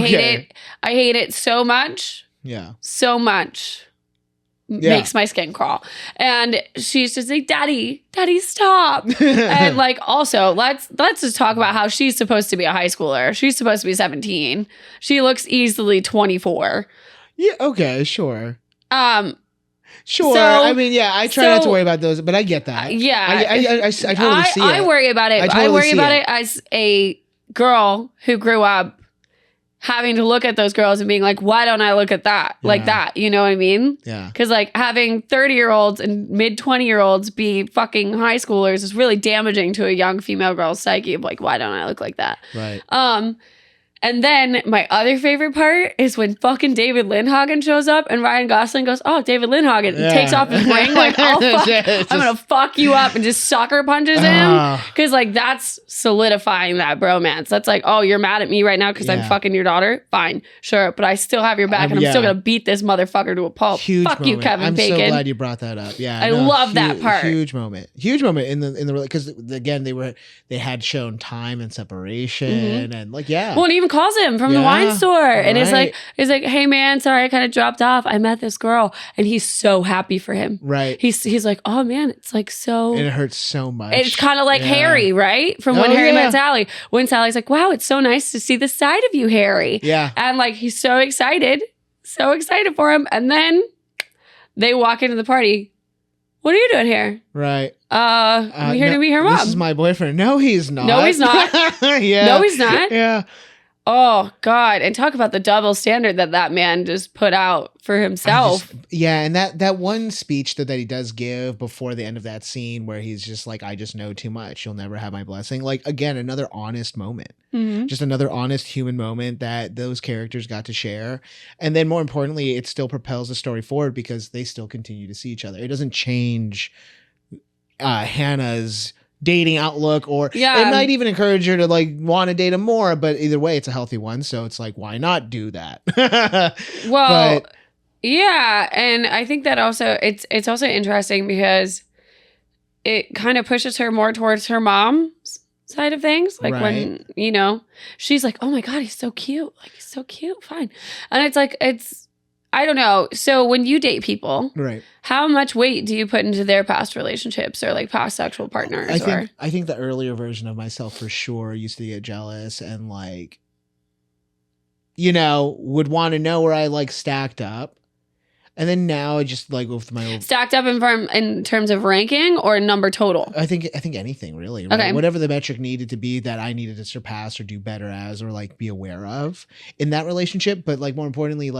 hate it so much. Yeah. So much. Makes my skin crawl. And she's just like, daddy, stop. And like, also, let's just talk about how she's supposed to be a high schooler. She's supposed to be 17. She looks easily 24. Yeah. Okay. Sure. Sure. So, I mean, yeah, I try not to worry about those, but I get that. Yeah. I totally see it. I worry about it. I worry about it as a girl who grew up having to look at those girls and being like, why don't I look at that like that? You know what I mean? Yeah. Because like having 30-year-olds and mid 20-year-olds be fucking high schoolers is really damaging to a young female girl's psyche of like, why don't I look like that? Right. And then my other favorite part is when fucking David Lindhagen shows up and Ryan Gosling goes, oh, David Lindhagen, and takes off his ring like, oh, fuck, I'm going to fuck you up, and just sucker punches him. Because like that's solidifying that bromance. That's like, oh, you're mad at me right now because I'm fucking your daughter? Fine, sure. But I still have your back and I'm still going to beat this motherfucker to a pulp. Huge fuck moment. you, Kevin Bacon. I'm so glad you brought that up. Yeah. I love that part. Huge moment in the because again they had shown time and separation and like Well, and even calls him from the wine store and it's like, hey man, sorry, I kind of dropped off. I met this girl, and he's so happy for him. Right. He's like, oh man, it's like so. And it hurts so much. It's kind of like Harry, right? From when Harry met Sally. When Sally's like, wow, it's so nice to see the side of you, Harry. Yeah. And like he's so excited for him, and then they walk into the party. What are you doing here? Right. I'm here to meet her mom. This is my boyfriend. No, he's not. No, he's not. Yeah. No, he's not. Yeah. Oh, God. And talk about the double standard that man just put out for himself. And that one speech that he does give before the end of that scene where he's just like, I just know too much. You'll never have my blessing. Like, again, another honest moment. Mm-hmm. Just another honest human moment that those characters got to share. And then more importantly, it still propels the story forward because they still continue to see each other. It doesn't change Hannah's dating outlook, or it might even encourage her to like want to date him more, but either way it's a healthy one, so it's like, why not do that? And I think that also it's also interesting because it kind of pushes her more towards her mom's side of things, like when she's like, oh my god, he's so cute, fine. And it's like, I don't know. So when you date people, right, how much weight do you put into their past relationships or like past sexual partners? I think the earlier version of myself for sure used to get jealous and like, would want to know where I like stacked up. And then now I just like with my old stacked up in terms of ranking or number total. I think anything really. Right? Okay. Whatever the metric needed to be that I needed to surpass or do better as or like be aware of in that relationship. But like more importantly,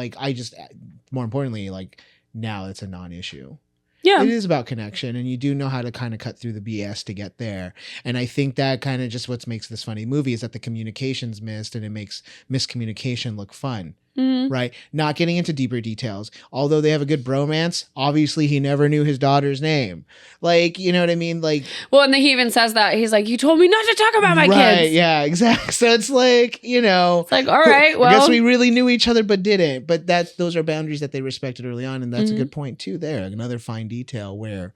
now it's a non-issue. Yeah. It is about connection, and you do know how to kind of cut through the BS to get there. And I think that kind of just what makes this funny movie is that the communication's missed, and it makes miscommunication look fun. Mm-hmm. Right? Not getting into deeper details. Although they have a good bromance, obviously he never knew his daughter's name. Like, you know what I mean? Like, well, and then he even says that. He's like, you told me not to talk about my kids. Right, yeah, exactly. So it's like, it's like, all right, well, I guess we really knew each other but didn't. But those are boundaries that they respected early on, and that's a good point too there. Another fine detail where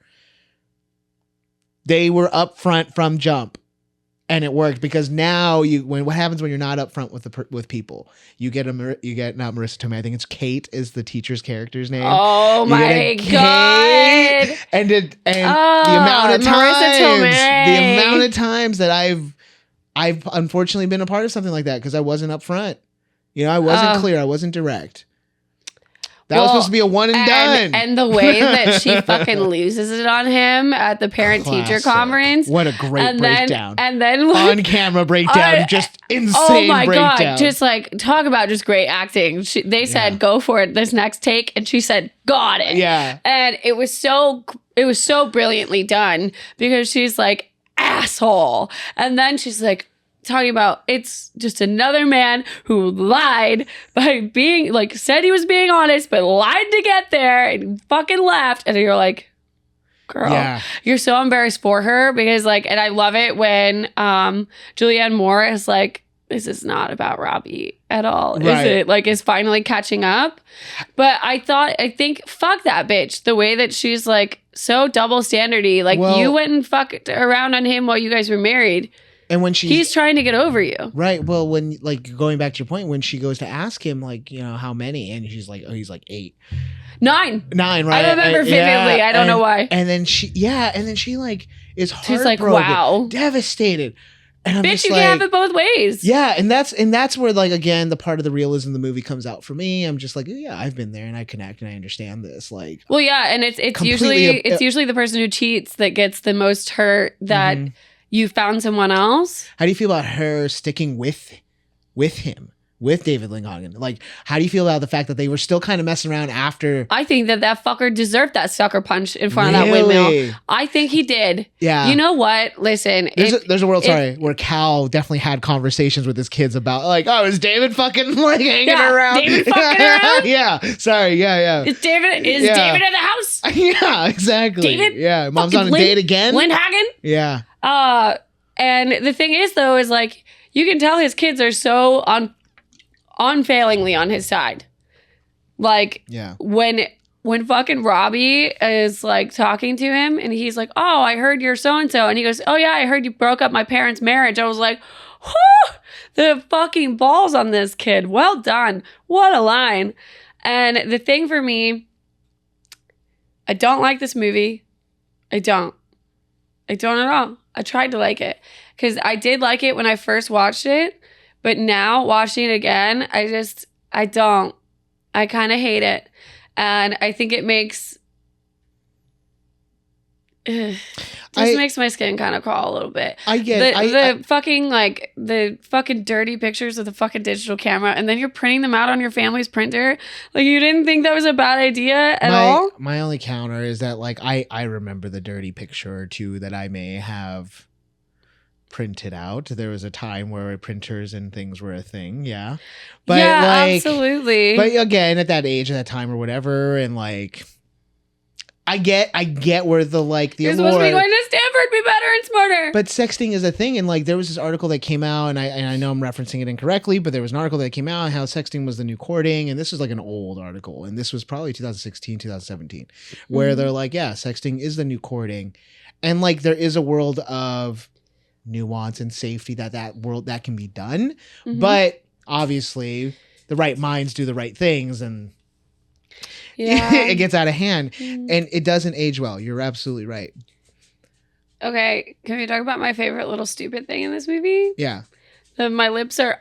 they were upfront from jump. And it worked because now what happens when you're not upfront with people? You get not Marissa Tomei. I think it's Kate is the teacher's character's name. Oh my god! And the amount of times that I've unfortunately been a part of something like that because I wasn't upfront. I wasn't clear. I wasn't direct. That was supposed to be a one and done. And the way that she fucking loses it on him at the parent-teacher conference. What a great breakdown. And then on camera breakdown. Just insane breakdown. Oh my God. Just like, talk about just great acting. They said, go for it this next take. And she said, got it. Yeah. And it was so brilliantly done because she's like, asshole. And then she's like, talking about it's just another man who lied by being like, said he was being honest, but lied to get there and fucking left. And you're like, girl, you're so embarrassed for her because like, and I love it when Julianne Moore is like, this is not about Robbie at all, is it? Like, is finally catching up. But I think, fuck that bitch. The way that she's like so double standardy. Like, you went and fucked around on him while you guys were married. And when he's trying to get over you. Right. Well, when like going back to your point, when she goes to ask him, like, you know, how many? And she's like, oh, he's like 8. 9, right? I remember vividly. I don't know why. And then she like is heartbroken, she's like, wow, devastated. And I'm bitch, you can have it both ways. Yeah, and that's where like again the part of the realism of the movie comes out for me. I'm just like, yeah, I've been there and I connect and I understand this. Like, well, yeah, and it's usually the person who cheats that gets the most hurt that you found someone else. How do you feel about her sticking with him? With David Lindhagen? Like, how do you feel about the fact that they were still kind of messing around after? I think that fucker deserved that sucker punch in front of that windmill. I think he did. Yeah. You know what? Listen. There's a world, where Cal definitely had conversations with his kids about, like, oh, is David fucking, like, hanging around? David fucking around? Yeah. Sorry. Yeah. Is David at the house? Yeah, exactly. David? Yeah. Mom's on a date again? Lindhagen? Yeah. And the thing is, though, is, like, you can tell his kids are so unfailingly on his side. Like, when fucking Robbie is like talking to him and he's like, oh, I heard you're so-and-so. And he goes, oh yeah, I heard you broke up my parents' marriage. I was like, whew, the fucking balls on this kid. Well done. What a line. And the thing for me, I don't like this movie. I don't at all. I tried to like it because I did like it when I first watched it. But now watching it again, I don't. I kind of hate it. And I think it makes makes my skin kind of crawl a little bit. I get the fucking dirty pictures of the fucking digital camera, and then you're printing them out on your family's printer. Like, you didn't think that was a bad idea at all? My only counter is that, like, I remember the dirty picture or two that I may have printed out. There was a time where printers and things were a thing, but yeah, like, absolutely. But again, at that age, at that time, or whatever, and like, I get where the like the you're supposed to be going to Stanford, be better and smarter. But sexting is a thing, and like there was this article that came out, and I know I'm referencing it incorrectly, but there was an article that came out on how sexting was the new courting, and this was like an old article, and this was probably 2016, 2017, where they're like, yeah, sexting is the new courting, and like there is a world of nuance and safety that can be done, but obviously the right minds do the right things, and it gets out of hand, and it doesn't age well. You're absolutely right. Okay, can we talk about my favorite little stupid thing in this movie? Yeah. My lips are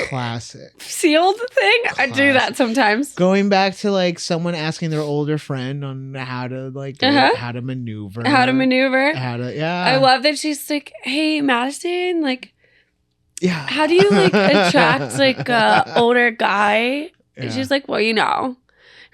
classic sealed thing. Classic. I do that sometimes. Going back to like someone asking their older friend on how to like how to maneuver. I love that she's like, hey, Madison, like, how do you like attract like a older guy? And she's like, well, you want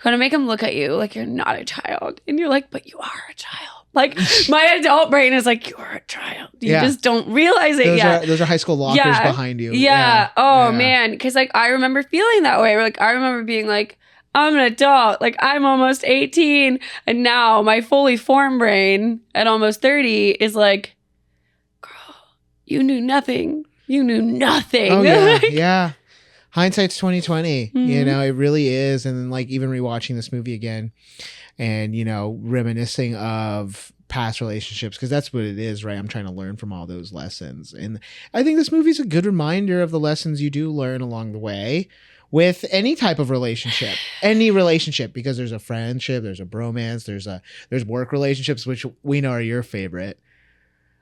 to make him look at you like you're not a child, and you're like, but you are a child. Like, my adult brain is like, you're a child. You just don't realize it yet. Those are high school lockers behind you. Yeah. Oh, man. Because, like, I remember feeling that way. Like, I remember being like, I'm an adult. Like, I'm almost 18. And now my fully formed brain at almost 30 is like, girl, you knew nothing. You knew nothing. Oh, yeah. Yeah. Hindsight's 2020. You know, it really is. And then, like, even rewatching this movie again, and, you know, reminiscing of past relationships, because that's what it is, right? I'm trying to learn from all those lessons. And I think this movie's a good reminder of the lessons you do learn along the way with any type of relationship, because there's a friendship, there's a bromance, there's work relationships, which we know are your favorite.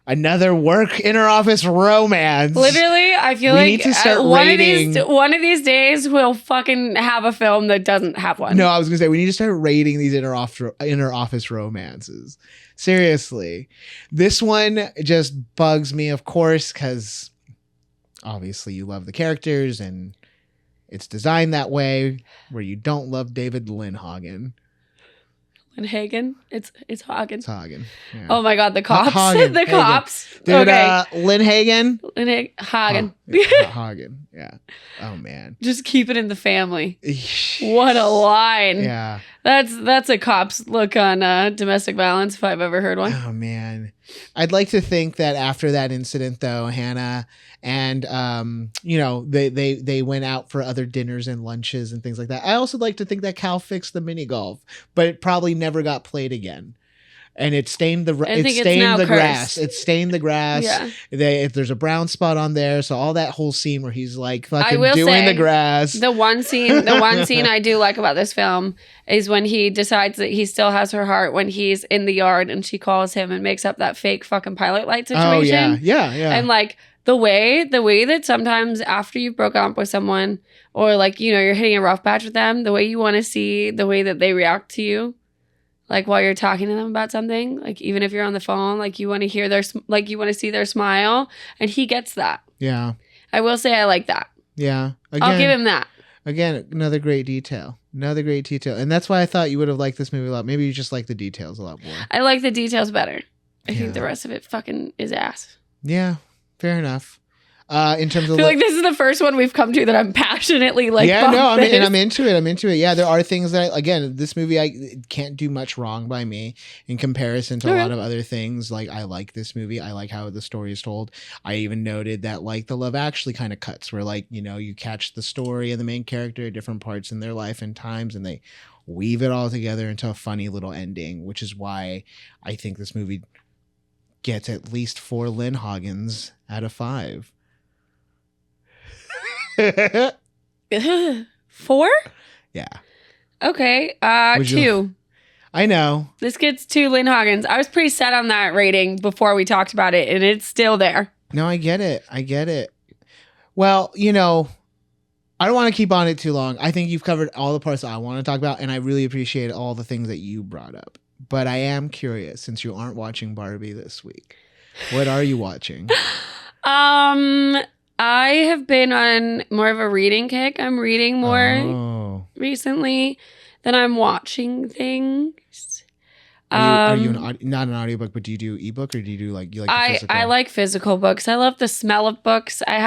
Another work interoffice romance. Literally, I feel we need to start rating. One of these days we'll fucking have a film that doesn't have one. No, I was gonna say we need to start rating these interoffice romances. Seriously, this one just bugs me, of course, because obviously you love the characters and it's designed that way, where you don't love David Lindhagen. Hagen? It's Hagen. It's Hagen. Yeah. Oh my god, the cops. Hagen. The cops. Dude, okay. Lynn Hagen. Hagen. Hagen. Yeah. Oh man. Just keep it in the family. What a line. Yeah. That's a cop's look on domestic violence if I've ever heard one. Oh man. I'd like to think that after that incident though, Hannah and they went out for other dinners and lunches and things like that. I also like to think that Cal fixed the mini golf, but it probably never got played again. And it stained the grass. It stained the grass. Yeah. There's a brown spot on there. So all that whole scene where he's like fucking doing the grass. The one scene I do like about this film is when he decides that he still has her heart when he's in the yard and she calls him and makes up that fake fucking pilot light situation. Oh yeah. And like the way that sometimes after you've broken up with someone or like, you're hitting a rough patch with them, the way you want to see the way that they react to you. Like while you're talking to them about something, like even if you're on the phone, like you want to hear you want to see their smile, and he gets that. Yeah. I will say I like that. Yeah. Again, I'll give him that. Again, another great detail. And that's why I thought you would have liked this movie a lot. Maybe you just like the details a lot more. I like the details better. I think the rest of it fucking is ass. Yeah. Fair enough. In terms of, I feel like this is the first one we've come to that I'm passionately like. Yeah, no, I'm into it. Yeah, there are things that again, this movie I can't do much wrong by me in comparison to a lot of other things. Like I like this movie. I like how the story is told. I even noted that like the Love Actually kind of cuts where like you catch the story and the main character at different parts in their life and times, and they weave it all together into a funny little ending, which is why I think this movie gets at least 4 Lynn Hagens out of 5. 4? Yeah. Okay. 2. I know. This gets 2 Lynn Hagens. I was pretty set on that rating before we talked about it, and it's still there. No, I get it. Well, I don't want to keep on it too long. I think you've covered all the parts that I want to talk about, and I really appreciate all the things that you brought up. But I am curious, since you aren't watching Barbie this week, what are you watching? I have been on more of a reading kick. I'm reading more recently than I'm watching things. Are you not an audiobook, but do you do ebook or do you do like the physical? I like physical books. I love the smell of books. I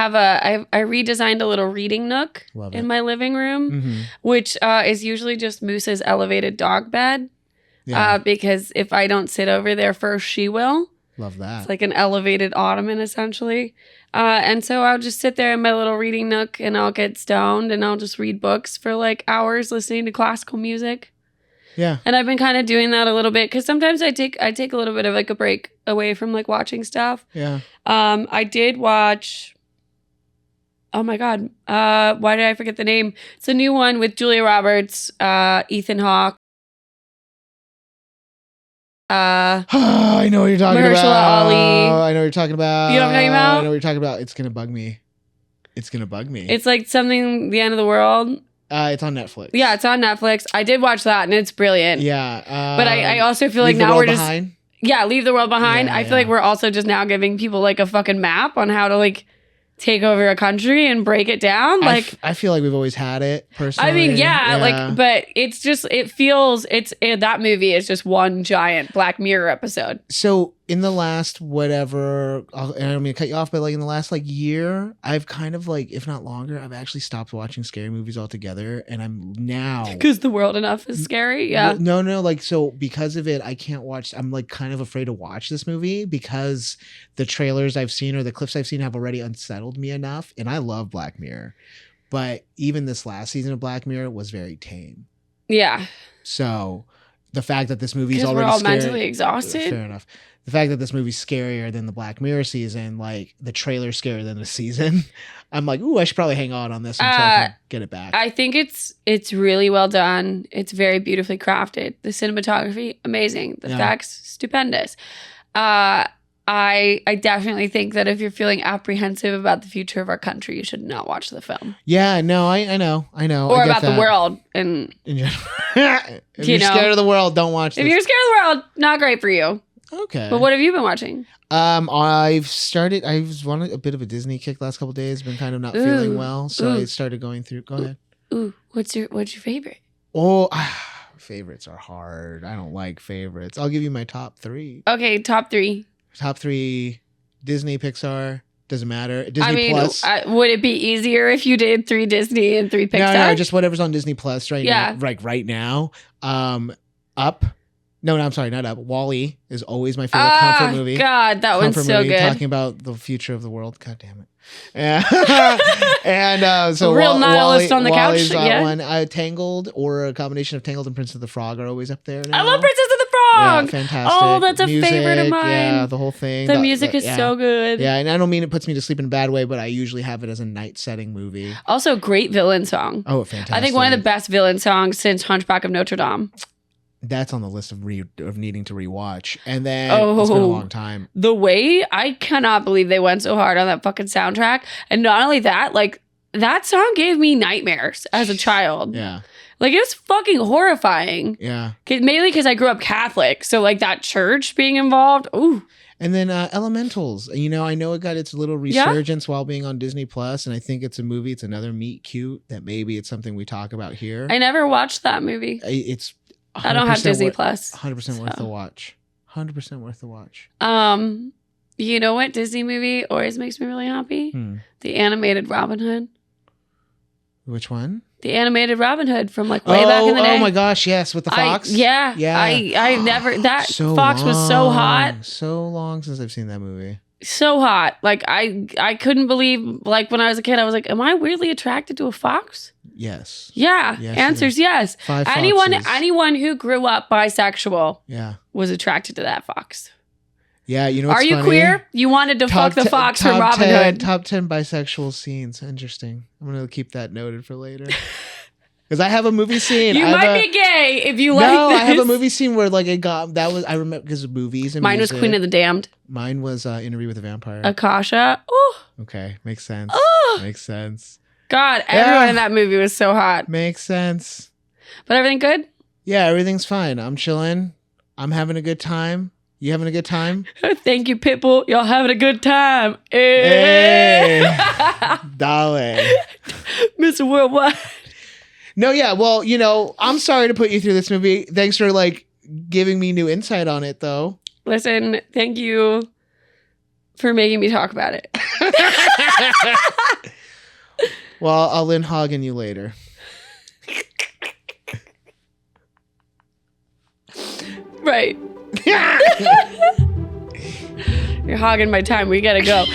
redesigned a little reading nook in my living room, which is usually just Moose's elevated dog bed. Yeah. Because if I don't sit over there first, she will. Love that. It's like an elevated ottoman, essentially. And so I'll just sit there in my little reading nook and I'll get stoned and I'll just read books for like hours listening to classical music. Yeah. And I've been kind of doing that a little bit because sometimes I take a little bit of like a break away from like watching stuff. Yeah. I did watch. Oh my God. Why did I forget the name? It's a new one with Julia Roberts, Ethan Hawke. I know what you're talking Mahershala about. Ali. I know what you're talking about. You know what I'm talking about? I know what you're talking about. It's gonna bug me. It's like something, the end of the world. It's on Netflix. Yeah, it's on Netflix. I did watch that and it's brilliant. Yeah. But I also feel like now we're just behind. Yeah, Leave the World Behind. I feel like we're also just now giving people like a fucking map on how to like take over a country and break it down. Like I feel like we've always had it personally. I mean, like, but it's just, that movie is just one giant Black Mirror episode. So in the last whatever, and I don't mean to cut you off, but like in the last like year, I've kind of like, if not longer, I've actually stopped watching scary movies altogether. And I'm now. Because the world enough is scary. Yeah. No. Like, so because of it, I can't watch. I'm like kind of afraid to watch this movie because the trailers I've seen or the clips I've seen have already unsettled me enough. And I love Black Mirror. But even this last season of Black Mirror was very tame. Yeah. So the fact that this movie is already we're all scary, mentally exhausted. Fair enough. The fact that this movie's scarier than the Black Mirror season, like the trailer's scarier than the season, I'm like, ooh, I should probably hang on this until I can get it back. I think it's really well done. It's very beautifully crafted. The cinematography, amazing. The effects, stupendous. I definitely think that if you're feeling apprehensive about the future of our country, you should not watch the film. Yeah, no, I know. Or about the world. And in general. If you're scared of the world, don't watch this. If you're scared of the world, not great for you. Okay. But what have you been watching? I was on a bit of a Disney kick last couple of days. Been kind of not feeling well, so I started going through. Go ahead. Ooh, what's your favorite? Oh, Favorites are hard. I don't like favorites. I'll give you my top 3. Okay, top 3. Top 3, Disney, Pixar. Doesn't matter. Disney Plus. Would it be easier if you did 3 Disney and 3 Pixar? No, just whatever's on Disney Plus right now. Like right now. Up. No, I'm sorry, not Up. WALL-E is always my favorite comfort movie. God, that one's so good. Talking about the future of the world. God damn it. And so real nihilist on the WALL-E's couch. Yeah. One. Tangled, or a combination of Tangled and Princess of the Frog are always up there now. I love Princess of the Frog. Yeah, fantastic. Oh, that's a music, favorite of mine. Yeah, the whole thing. The music is so good. Yeah, and I don't mean it puts me to sleep in a bad way, but I usually have it as a night setting movie. Also, great villain song. Oh, fantastic. I think one of the best villain songs since Hunchback of Notre Dame. That's on the list of needing to rewatch. And then it's been a long time. The way, I cannot believe they went so hard on that fucking soundtrack. And not only that, like, that song gave me nightmares as a child. Yeah. Like, it was fucking horrifying. Yeah. Mainly because I grew up Catholic. So, like, that church being involved, ooh. And then Elementals. You know, I know it got its little resurgence while being on Disney Plus, and I think it's a movie. It's another meet cute that maybe it's something we talk about here. I never watched that movie. It's I don't have Disney Plus. 100% worth the watch. 100% worth the watch. You know what Disney movie always makes me really happy? The animated Robin Hood. Which one? The animated Robin Hood from like way back in the day. Oh my gosh, yes, with the fox. Yeah. I never, that fox was so hot. So long since I've seen that movie. So hot. Like I couldn't believe, like when I was a kid, I was like, am I weirdly attracted to a fox? Yes. Yeah. Yes, Answer's yes. 5 foxes. Anyone who grew up bisexual was attracted to that fox. Yeah, you know what's Are you funny? Queer? You wanted to fuck the fox from Robin Hood. Top 10 bisexual scenes. Interesting. I'm going to keep that noted for later. Because I have a movie scene. You might be gay if you like this. No, I have a movie scene where like it got, that was, I remember because of movies and Mine music. was Queen of the Damned. Mine was Interview with a Vampire. Akasha. Oh. Okay, makes sense. Oh. Makes sense. God, everyone in that movie was so hot. Makes sense. But everything good? Yeah, everything's fine. I'm chilling. I'm having a good time. You having a good time? Thank you, Pitbull. Y'all having a good time. Hey. Darling. Mr. Worldwide. No, yeah. Well, you know, I'm sorry to put you through this movie. Thanks for like giving me new insight on it, though. Listen, thank you for making me talk about it. Well, I'll Lynn Hagen you later. Right. You're hogging my time. We gotta go.